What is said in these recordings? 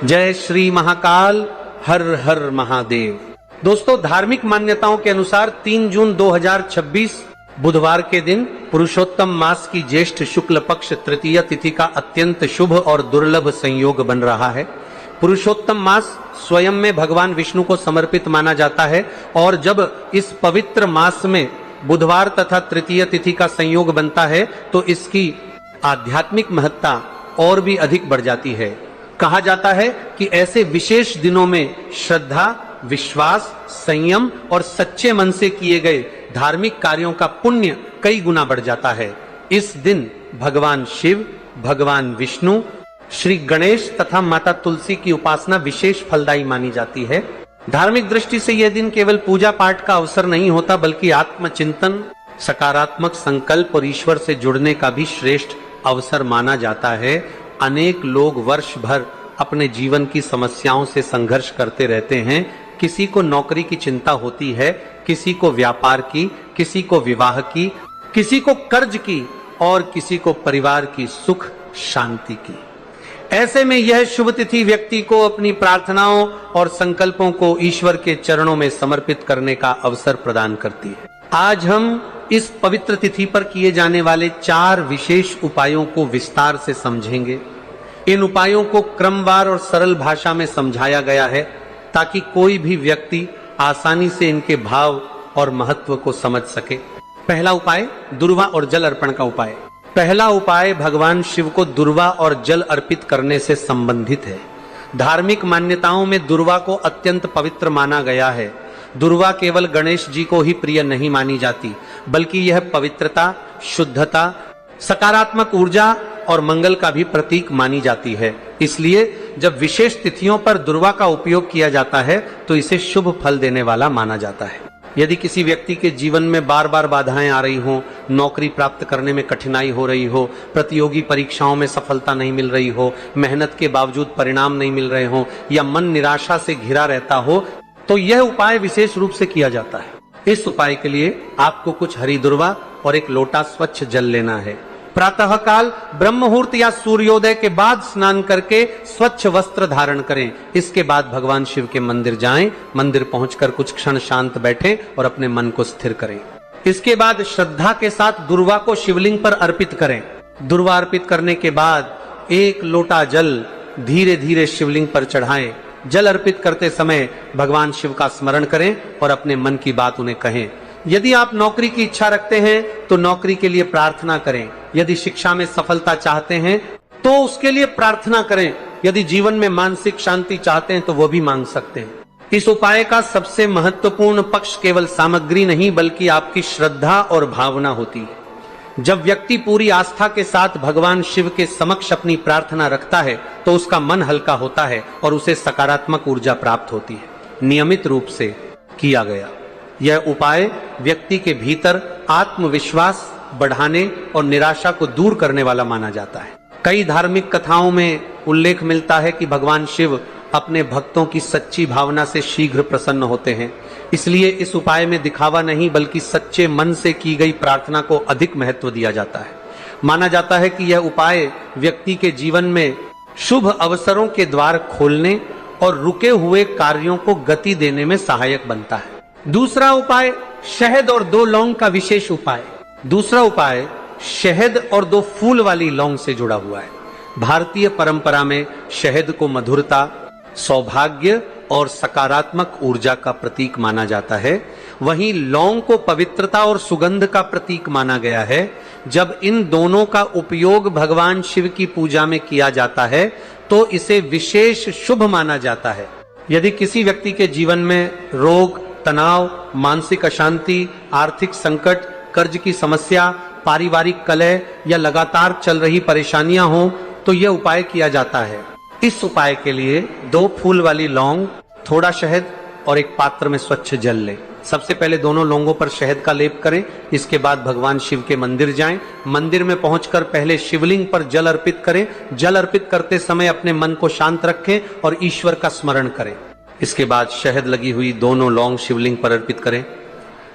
जय श्री महाकाल, हर हर महादेव। दोस्तों, धार्मिक मान्यताओं के अनुसार 3 जून 2026 बुधवार के दिन पुरुषोत्तम मास की ज्येष्ठ शुक्ल पक्ष तृतीय तिथि का अत्यंत शुभ और दुर्लभ संयोग बन रहा है। पुरुषोत्तम मास स्वयं में भगवान विष्णु को समर्पित माना जाता है और जब इस पवित्र मास में बुधवार तथा तृतीय तिथि का संयोग बनता है तो इसकी आध्यात्मिक महत्ता और भी अधिक बढ़ जाती है। कहा जाता है कि ऐसे विशेष दिनों में श्रद्धा, विश्वास, संयम और सच्चे मन से किए गए धार्मिक कार्यों का पुण्य कई गुना बढ़ जाता है। इस दिन भगवान शिव, भगवान विष्णु, श्री गणेश तथा माता तुलसी की उपासना विशेष फलदायी मानी जाती है। धार्मिक दृष्टि से यह दिन केवल पूजा पाठ का अवसर नहीं होता बल्कि आत्मचिंतन, सकारात्मक संकल्प और ईश्वर से जुड़ने का भी श्रेष्ठ अवसर माना जाता है। अनेक लोग वर्ष भर अपने जीवन की समस्याओं से संघर्ष करते रहते हैं। किसी को नौकरी की चिंता होती है, किसी को व्यापार की, किसी को विवाह की, किसी को कर्ज की और किसी को परिवार की सुख शांति की। ऐसे में यह शुभ तिथि व्यक्ति को अपनी प्रार्थनाओं और संकल्पों को ईश्वर के चरणों में समर्पित करने का अवसर प्रदान करती है। आज हम इस पवित्र तिथि पर किए जाने वाले 4 विशेष उपायों को विस्तार से समझेंगे। इन उपायों को क्रमवार और सरल भाषा में समझाया गया है ताकि कोई भी व्यक्ति आसानी से इनके भाव और महत्व को समझ सके। पहला उपाय दुर्वा और जल अर्पण का उपाय। पहला उपाय भगवान शिव को दुर्वा और जल अर्पित करने से संबंधित है। धार्मिक मान्यताओं में दुर्वा को अत्यंत पवित्र माना गया है। दुर्वा केवल गणेश जी को ही प्रिय नहीं मानी जाती बल्कि यह पवित्रता, शुद्धता, सकारात्मक ऊर्जा और मंगल का भी प्रतीक मानी जाती है। इसलिए जब विशेष तिथियों पर दुर्वा का उपयोग किया जाता है तो इसे शुभ फल देने वाला माना जाता है। यदि किसी व्यक्ति के जीवन में बार बार बाधाएं आ रही हो, नौकरी प्राप्त करने में कठिनाई हो रही हो, प्रतियोगी परीक्षाओं में सफलता नहीं मिल रही हो, मेहनत के बावजूद परिणाम नहीं मिल रहे हो या मन निराशा से घिरा रहता हो तो यह उपाय विशेष रूप से किया जाता है। इस उपाय के लिए आपको कुछ हरी दुर्वा और एक लोटा स्वच्छ जल लेना है। प्रातः काल ब्रह्म मुहूर्त या सूर्योदय के बाद स्नान करके स्वच्छ वस्त्र धारण करें। इसके बाद भगवान शिव के मंदिर जाएं। मंदिर पहुंचकर कुछ क्षण शांत बैठें और अपने मन को स्थिर करें। इसके बाद श्रद्धा के साथ दुर्वा को शिवलिंग पर अर्पित करें। दुर्वा अर्पित करने के बाद 1 लोटा जल धीरे धीरे शिवलिंग पर चढ़ाएं। जल अर्पित करते समय भगवान शिव का स्मरण करें और अपने मन की बात उन्हें कहें। यदि आप नौकरी की इच्छा रखते हैं तो नौकरी के लिए प्रार्थना करें। यदि शिक्षा में सफलता चाहते हैं तो उसके लिए प्रार्थना करें। यदि जीवन में मानसिक शांति चाहते हैं तो वो भी मांग सकते हैं। इस उपाय का सबसे महत्वपूर्ण पक्ष केवल सामग्री नहीं बल्कि आपकी श्रद्धा और भावना होती है। जब व्यक्ति पूरी आस्था के साथ भगवान शिव के समक्ष अपनी प्रार्थना रखता है तो उसका मन हल्का होता है और उसे सकारात्मक ऊर्जा प्राप्त होती है। नियमित रूप से किया गया यह उपाय व्यक्ति के भीतर आत्मविश्वास बढ़ाने और निराशा को दूर करने वाला माना जाता है। कई धार्मिक कथाओं में उल्लेख मिलता है कि भगवान शिव अपने भक्तों की सच्ची भावना से शीघ्र प्रसन्न होते हैं। इसलिए इस उपाय में दिखावा नहीं बल्कि सच्चे मन से की गई प्रार्थना को अधिक महत्व दिया जाता है। माना जाता है कि यह उपाय व्यक्ति के जीवन में शुभ अवसरों के द्वार खोलने और रुके हुए कार्यों को गति देने में सहायक बनता है। दूसरा उपाय शहद और 2 लौंग का विशेष उपाय। दूसरा उपाय शहद और 2 फूल वाली लौंग से जुड़ा हुआ है। भारतीय परंपरा में शहद को मधुरता, सौभाग्य और सकारात्मक ऊर्जा का प्रतीक माना जाता है। वहीं लौंग को पवित्रता और सुगंध का प्रतीक माना गया है। जब इन दोनों का उपयोग भगवान शिव की पूजा में किया जाता है तो इसे विशेष शुभ माना जाता है। यदि किसी व्यक्ति के जीवन में रोग, तनाव, मानसिक अशांति, आर्थिक संकट, कर्ज की समस्या, पारिवारिक कलह या लगातार चल रही परेशानियां हों तो यह उपाय किया जाता है। इस उपाय के लिए 2 फूल वाली लौंग, थोड़ा शहद और एक पात्र में स्वच्छ जल लें। सबसे पहले दोनों लौंगों पर शहद का लेप करें। इसके बाद भगवान शिव के मंदिर जाएं। मंदिर में पहुंचकर पहले शिवलिंग पर जल अर्पित करें। जल अर्पित करते समय अपने मन को शांत रखें और ईश्वर का स्मरण करें। इसके बाद शहद लगी हुई दोनों लौंग शिवलिंग पर अर्पित करें।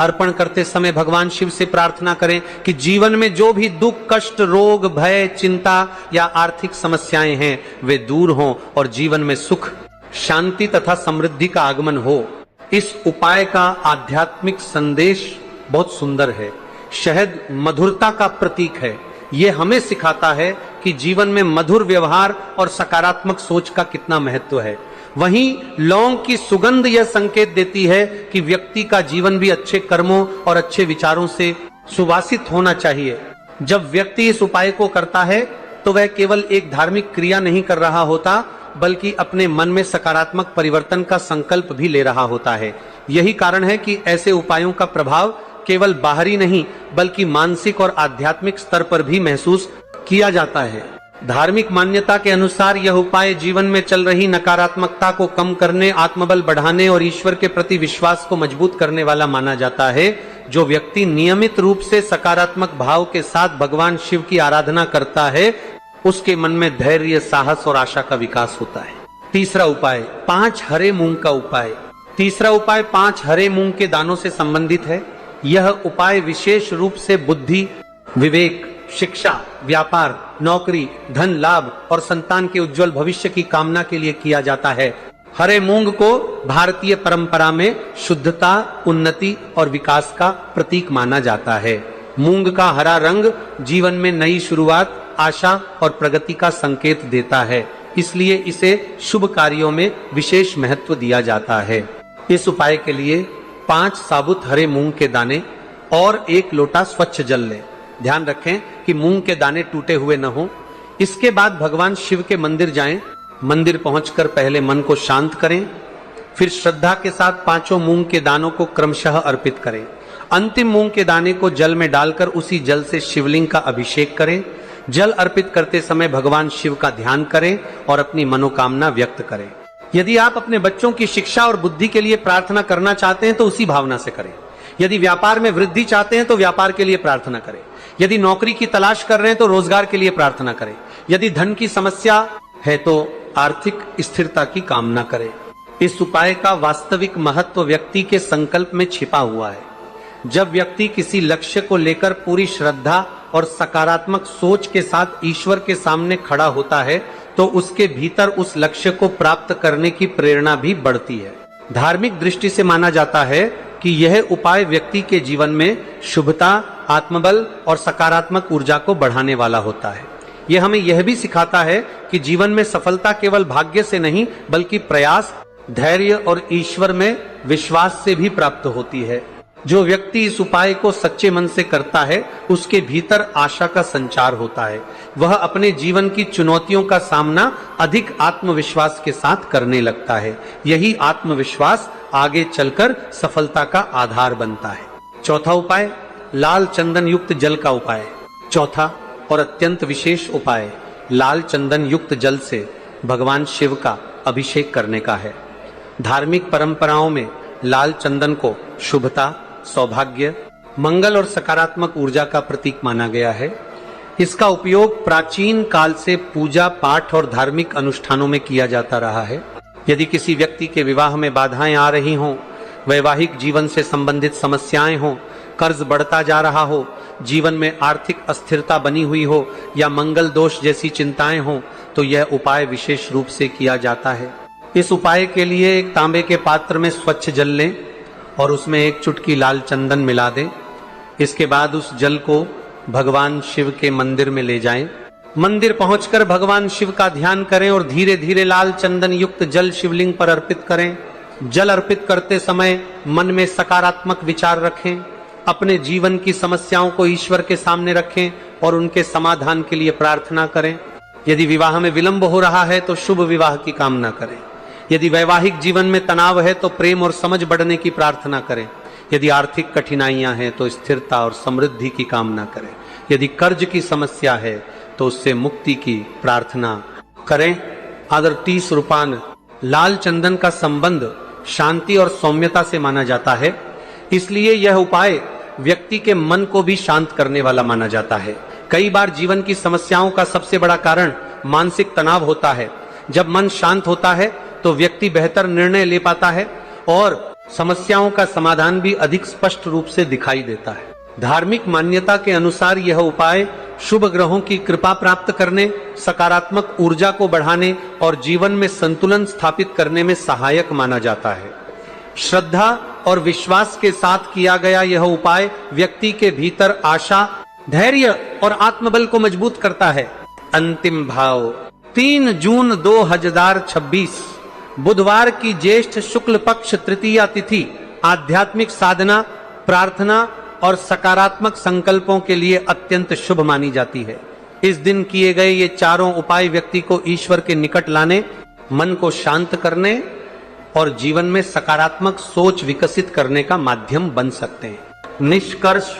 अर्पण करते समय भगवान शिव से प्रार्थना करें कि जीवन में जो भी दुख, कष्ट, रोग, भय, चिंता या आर्थिक समस्याएं हैं वे दूर हों और जीवन में सुख, शांति तथा समृद्धि का आगमन हो। इस उपाय का आध्यात्मिक संदेश बहुत सुंदर है। शहद मधुरता का प्रतीक है। ये हमें सिखाता है कि जीवन में मधुर व्यवहार और सकारात्मक सोच का कितना महत्व है। वहीं लौंग की सुगंध यह संकेत देती है कि व्यक्ति का जीवन भी अच्छे कर्मों और अच्छे विचारों से सुवासित होना चाहिए। जब व्यक्ति इस उपाय को करता है तो वह केवल एक धार्मिक क्रिया नहीं कर रहा होता, बल्कि अपने मन में सकारात्मक परिवर्तन का संकल्प भी ले रहा होता है। यही कारण है कि ऐसे उपायों का प्रभाव केवल बाहरी नहीं बल्कि मानसिक और आध्यात्मिक स्तर पर भी महसूस किया जाता है। धार्मिक मान्यता के अनुसार यह उपाय जीवन में चल रही नकारात्मकता को कम करने, आत्मबल बढ़ाने और ईश्वर के प्रति विश्वास को मजबूत करने वाला माना जाता है। जो व्यक्ति नियमित रूप से सकारात्मक भाव के साथ भगवान शिव की आराधना करता है, उसके मन में धैर्य, साहस और आशा का विकास होता है। तीसरा उपाय 5 हरे मूंग का उपाय। तीसरा उपाय 5 हरे मूंग के दानों से संबंधित है। यह उपाय विशेष रूप से बुद्धि, विवेक, शिक्षा, व्यापार, नौकरी, धन लाभ और संतान के उज्जवल भविष्य की कामना के लिए किया जाता है। हरे मूंग को भारतीय परंपरा में शुद्धता, उन्नति और विकास का प्रतीक माना जाता है। मूंग का हरा रंग जीवन में नई शुरुआत, आशा और प्रगति का संकेत देता है, इसलिए इसे शुभ कार्यों में विशेष महत्व दिया जाता है। इस उपाय के लिए 5 साबुत हरे मूंग के दाने और 1 लोटा स्वच्छ जल लें। ध्यान रखें कि मूंग के दाने टूटे हुए न हों। इसके बाद भगवान शिव के मंदिर जाएं। मंदिर पहुंचकर पहले मन को शांत करें, फिर श्रद्धा के साथ 5 मूंग के दानों को क्रमशः अर्पित करें। अंतिम मूंग के दाने को जल में डालकर उसी जल से शिवलिंग का अभिषेक करें। जल अर्पित करते समय भगवान शिव का ध्यान करें और अपनी मनोकामना व्यक्त करें। यदि आप अपने बच्चों की शिक्षा और बुद्धि के लिए प्रार्थना करना चाहते हैं तो उसी भावना से करें। यदि व्यापार में वृद्धि चाहते हैं तो व्यापार के लिए प्रार्थना करें। यदि नौकरी की तलाश कर रहे हैं तो रोजगार के लिए प्रार्थना करें। यदि धन की समस्या है तो आर्थिक स्थिरता की कामना करें। इस उपाय का वास्तविक महत्व व्यक्ति के संकल्प में छिपा हुआ है। जब व्यक्ति किसी लक्ष्य को लेकर पूरी श्रद्धा और सकारात्मक सोच के साथ ईश्वर के सामने खड़ा होता है तो उसके भीतर उस लक्ष्य को प्राप्त करने की प्रेरणा भी बढ़ती है। धार्मिक दृष्टि से माना जाता है कि यह उपाय व्यक्ति के जीवन में शुभता, आत्मबल और सकारात्मक ऊर्जा को बढ़ाने वाला होता है। यह हमें यह भी सिखाता है कि जीवन में सफलता केवल भाग्य से नहीं बल्कि प्रयास, धैर्य और ईश्वर में विश्वास से भी प्राप्त होती है। जो व्यक्ति इस उपाय को सच्चे मन से करता है उसके भीतर आशा का संचार होता है। वह अपने जीवन की चुनौतियों का सामना अधिक आत्मविश्वास के साथ करने लगता है। यही आत्मविश्वास आगे चलकर सफलता का आधार बनता है। चौथा उपाय लाल चंदन युक्त जल का उपाय। चौथा और अत्यंत विशेष उपाय लाल चंदन युक्त जल से भगवान शिव का अभिषेक करने का है। धार्मिक परंपराओं में लाल चंदन को शुभता, सौभाग्य, मंगल और सकारात्मक ऊर्जा का प्रतीक माना गया है। इसका उपयोग प्राचीन काल से पूजा पाठ और धार्मिक अनुष्ठानों में किया जाता रहा है। यदि किसी व्यक्ति के विवाह में बाधाएं आ रही हों, वैवाहिक जीवन से संबंधित समस्याएं हों, कर्ज बढ़ता जा रहा हो, जीवन में आर्थिक अस्थिरता बनी हुई हो या मंगल दोष जैसी चिंताएं हों, तो यह उपाय विशेष रूप से किया जाता है। इस उपाय के लिए एक तांबे के पात्र में स्वच्छ जल लें और उसमें 1 चुटकी लाल चंदन मिला दें। इसके बाद उस जल को भगवान शिव के मंदिर में ले जाएं। मंदिर पहुंचकर भगवान शिव का ध्यान करें और धीरे धीरे लाल चंदन युक्त जल शिवलिंग पर अर्पित करें। जल अर्पित करते समय मन में सकारात्मक विचार रखें। अपने जीवन की समस्याओं को ईश्वर के सामने रखें और उनके समाधान के लिए प्रार्थना करें। यदि विवाह में विलंब हो रहा है तो शुभ विवाह की कामना करें। यदि वैवाहिक जीवन में तनाव है तो प्रेम और समझ बढ़ने की प्रार्थना करें। यदि आर्थिक कठिनाइयां हैं तो स्थिरता और समृद्धि की कामना करें। यदि कर्ज की समस्या है तो उससे मुक्ति की प्रार्थना करें। आदरतीस रूपान लाल चंदन का संबंध शांति और सौम्यता से माना जाता है, इसलिए यह उपाय व्यक्ति के मन को भी शांत करने वाला माना जाता है। कई बार जीवन की समस्याओं का सबसे बड़ा कारण मानसिक तनाव होता है। जब मन शांत होता है तो व्यक्ति बेहतर निर्णय ले पाता है और समस्याओं का समाधान भी अधिक स्पष्ट रूप से दिखाई देता है। धार्मिक मान्यता के अनुसार यह उपाय शुभ ग्रहों की कृपा प्राप्त करने, सकारात्मक ऊर्जा को बढ़ाने और जीवन में संतुलन स्थापित करने में सहायक माना जाता है। श्रद्धा और विश्वास के साथ किया गया यह उपाय व्यक्ति के भीतर आशा, धैर्य और आत्मबल को मजबूत करता है। अंतिम भाव 3 जून 2026 बुधवार की ज्येष्ठ शुक्ल पक्ष तृतीया तिथि आध्यात्मिक साधना, प्रार्थना और सकारात्मक संकल्पों के लिए अत्यंत शुभ मानी जाती है। इस दिन किए गए ये चारों उपाय व्यक्ति को ईश्वर के निकट लाने, मन को शांत करने और जीवन में सकारात्मक सोच विकसित करने का माध्यम बन सकते हैं। निष्कर्ष,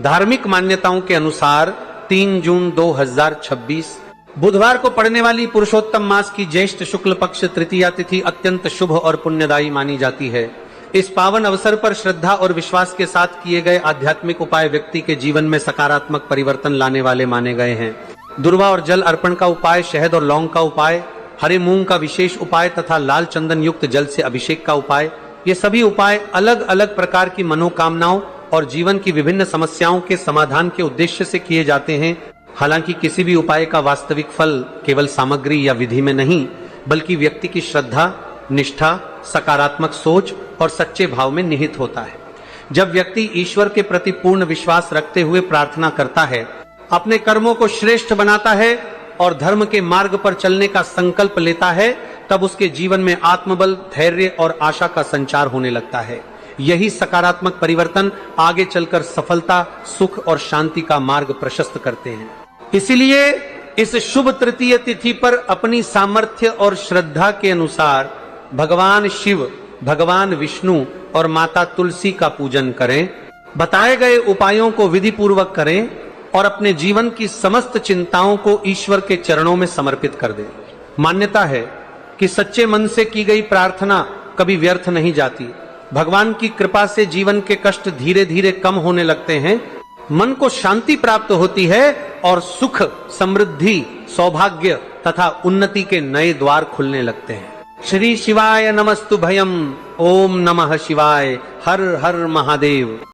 धार्मिक मान्यताओं के अनुसार 3 जून 2026 बुधवार को पड़ने वाली पुरुषोत्तम मास की ज्येष्ठ शुक्ल पक्ष तृतीया तिथि अत्यंत शुभ और पुण्यदायी मानी जाती है। इस पावन अवसर पर श्रद्धा और विश्वास के साथ किए गए आध्यात्मिक उपाय व्यक्ति के जीवन में सकारात्मक परिवर्तन लाने वाले माने गए हैं। दुर्वा और जल अर्पण का उपाय, शहद और लौंग का उपाय, हरे मूंग का विशेष उपाय तथा लाल चंदन युक्त जल से अभिषेक का उपाय, ये सभी उपाय अलग अलग प्रकार की मनोकामनाओं और जीवन की विभिन्न समस्याओं के समाधान के उद्देश्य से किए जाते हैं। हालांकि किसी भी उपाय का वास्तविक फल केवल सामग्री या विधि में नहीं, बल्कि व्यक्ति की श्रद्धा, निष्ठा, सकारात्मक सोच और सच्चे भाव में निहित होता है। जब व्यक्ति ईश्वर के प्रति पूर्ण विश्वास रखते हुए प्रार्थना करता है, अपने कर्मों को श्रेष्ठ बनाता है और धर्म के मार्ग पर चलने का संकल्प लेता है, तब उसके जीवन में आत्मबल, धैर्य और आशा का संचार होने लगता है। यही सकारात्मक परिवर्तन आगे चलकर सफलता, सुख और शांति का मार्ग प्रशस्त करते हैं। इसलिए इस शुभ तृतीय तिथि पर अपनी सामर्थ्य और श्रद्धा के अनुसार भगवान शिव, भगवान विष्णु और माता तुलसी का पूजन करें, बताए गए उपायों को विधि पूर्वक करें और अपने जीवन की समस्त चिंताओं को ईश्वर के चरणों में समर्पित कर दें। मान्यता है कि सच्चे मन से की गई प्रार्थना कभी व्यर्थ नहीं जाती। भगवान की कृपा से जीवन के कष्ट धीरे धीरे कम होने लगते हैं, मन को शांति प्राप्त होती है और सुख, समृद्धि, सौभाग्य तथा उन्नति के नए द्वार खुलने लगते हैं। श्री शिवाय नमस्तुभयम्। ओम नमः शिवाय। हर हर महादेव।